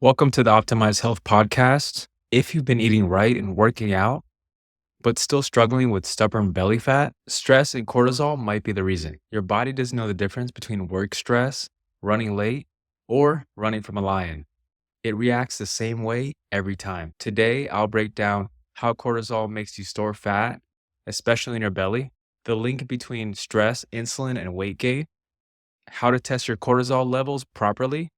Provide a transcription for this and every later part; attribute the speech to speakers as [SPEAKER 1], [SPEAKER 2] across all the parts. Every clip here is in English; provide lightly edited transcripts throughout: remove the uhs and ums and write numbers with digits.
[SPEAKER 1] Welcome to the Optimize Health podcast. If you've been eating right and working out, but still struggling with stubborn belly fat, stress and cortisol might be the reason. Your body doesn't know the difference between work stress, running late, or running from a lion. It reacts the same way every time. Today, I'll break down how cortisol makes you store fat, especially in your belly, the link between stress, insulin, and weight gain, how to test your cortisol levels properly,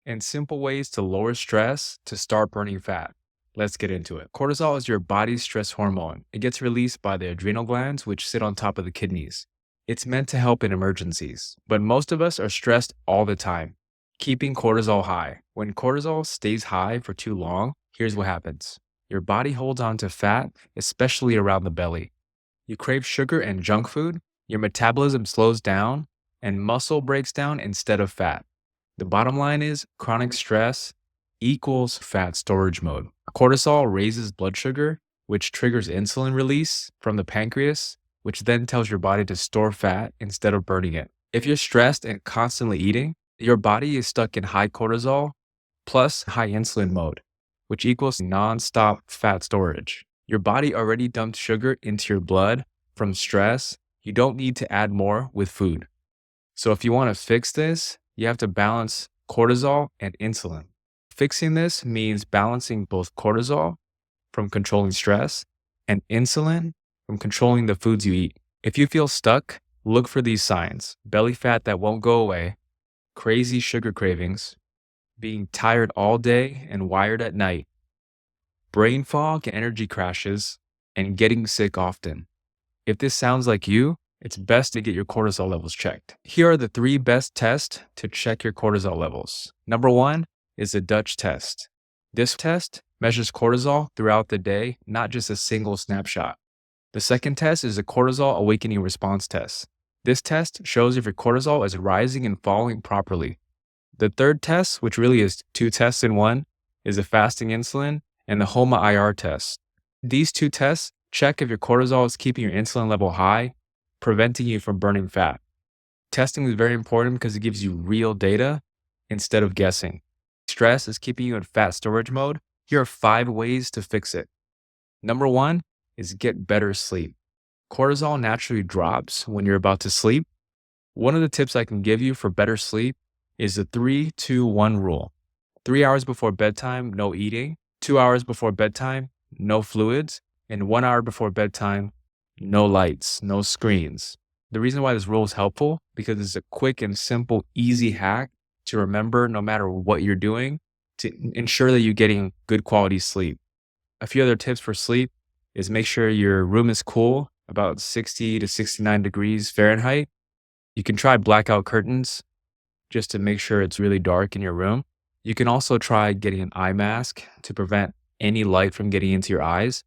[SPEAKER 1] and simple ways to lower stress to start burning fat. Let's get into it. Cortisol is your body's stress hormone. It gets released by the adrenal glands, which sit on top of the kidneys. It's meant to help in emergencies, but most of us are stressed all the time, keeping cortisol high. When cortisol stays high for too long, here's what happens. Your body holds on to fat, especially around the belly. You crave sugar and junk food, your metabolism slows down, and muscle breaks down instead of fat. The bottom line is chronic stress equals fat storage mode. Cortisol raises blood sugar, which triggers insulin release from the pancreas, which then tells your body to store fat instead of burning it. If you're stressed and constantly eating, your body is stuck in high cortisol plus high insulin mode, which equals nonstop fat storage. Your body already dumped sugar into your blood from stress. You don't need to add more with food. So if you want to fix this, you have to balance cortisol and insulin. Fixing this means balancing both cortisol from controlling stress and insulin from controlling the foods you eat. If you feel stuck, look for these signs: belly fat that won't go away, crazy sugar cravings, being tired all day and wired at night, brain fog and energy crashes, and getting sick often. If this sounds like you, it's best to get your cortisol levels checked. Here are the 3 best tests to check your cortisol levels. Number 1 is the Dutch test. This test measures cortisol throughout the day, not just a single snapshot. The second test is the cortisol awakening response test. This test shows if your cortisol is rising and falling properly. The third test, which really is 2 tests in one, is the fasting insulin and the HOMA-IR test. These 2 tests check if your cortisol is keeping your insulin level high, preventing you from burning fat. Testing is very important because it gives you real data instead of guessing. Stress is keeping you in fat storage mode. Here are 5 ways to fix it. Number 1 is get better sleep. Cortisol naturally drops when you're about to sleep. One of the tips I can give you for better sleep is the 3-2-1 rule. 3 hours before bedtime, no eating. 2 hours before bedtime, no fluids. And 1 hour before bedtime, no lights, no screens. The reason why this rule is helpful because it's a quick and simple, easy hack to remember no matter what you're doing to ensure that you're getting good quality sleep. A few other tips for sleep is make sure your room is cool, about 60 to 69 degrees Fahrenheit. You can try blackout curtains just to make sure it's really dark in your room. You can also try getting an eye mask to prevent any light from getting into your eyes,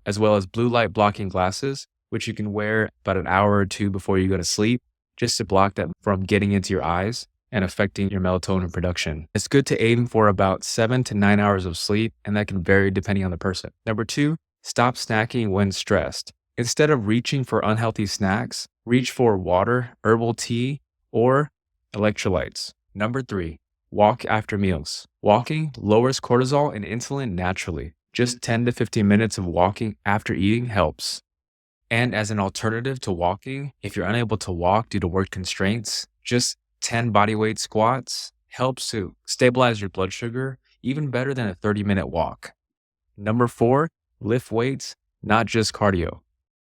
[SPEAKER 1] as well as blue light blocking glasses, which you can wear about an hour or 2 before you go to sleep, just to block that from getting into your eyes and affecting your melatonin production. It's good to aim for about 7 to 9 hours of sleep, and that can vary depending on the person. Number 2, stop snacking when stressed. Instead of reaching for unhealthy snacks, reach for water, herbal tea, or electrolytes. Number 3, walk after meals. Walking lowers cortisol and insulin naturally. Just 10 to 15 minutes of walking after eating helps. And as an alternative to walking, if you're unable to walk due to work constraints, just 10 bodyweight squats helps to stabilize your blood sugar even better than a 30-minute walk. Number 4, lift weights, not just cardio.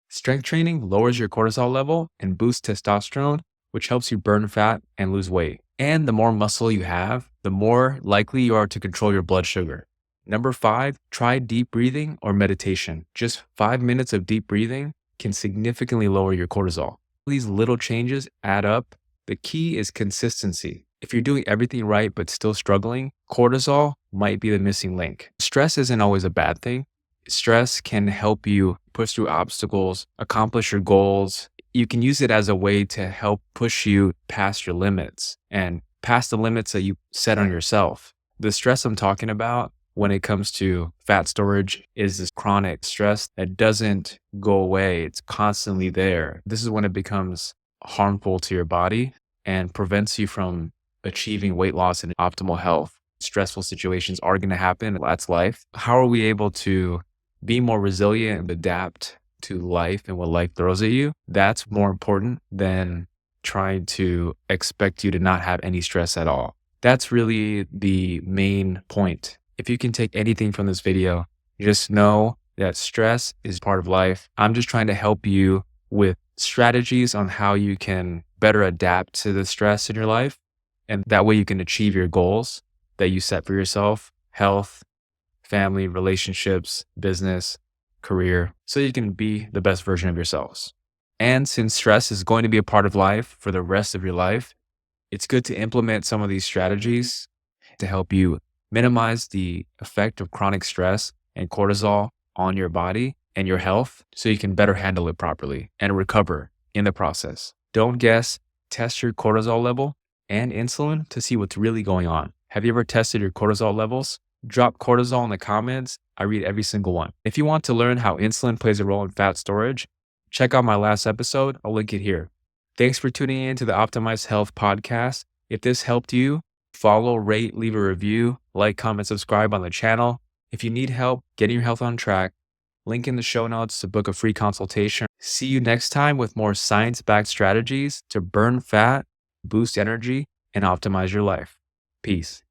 [SPEAKER 1] Strength training lowers your cortisol level and boosts testosterone, which helps you burn fat and lose weight. And the more muscle you have, the more likely you are to control your blood sugar. Number 5, try deep breathing or meditation. Just 5 minutes of deep breathing can significantly lower your cortisol. These little changes add up. The key is consistency. If you're doing everything right but still struggling, cortisol might be the missing link. Stress isn't always a bad thing. Stress can help you push through obstacles, accomplish your goals. You can use it as a way to help push you past your limits and past the limits that you set on yourself. The stress I'm talking about when it comes to fat storage is this chronic stress that doesn't go away. It's constantly there. This is when it becomes harmful to your body and prevents you from achieving weight loss and optimal health. Stressful situations are going to happen. That's life. How are we able to be more resilient and adapt to life and what life throws at you? That's more important than trying to expect you to not have any stress at all. That's really the main point. If you can take anything from this video, just know that stress is part of life. I'm just trying to help you with strategies on how you can better adapt to the stress in your life. And that way you can achieve your goals that you set for yourself: health, family, relationships, business, career, so you can be the best version of yourselves. And since stress is going to be a part of life for the rest of your life, it's good to implement some of these strategies to help you minimize the effect of chronic stress and cortisol on your body and your health so you can better handle it properly and recover in the process. Don't guess, test your cortisol level and insulin to see what's really going on. Have you ever tested your cortisol levels? Drop cortisol in the comments. I read every single one. If you want to learn how insulin plays a role in fat storage, check out my last episode. I'll link it here. Thanks for tuning in to the Optimized Health podcast. If this helped you, follow, rate, leave a review, like, comment, subscribe on the channel. If you need help getting your health on track, link in the show notes to book a free consultation. See you next time with more science-backed strategies to burn fat, boost energy, and optimize your life. Peace.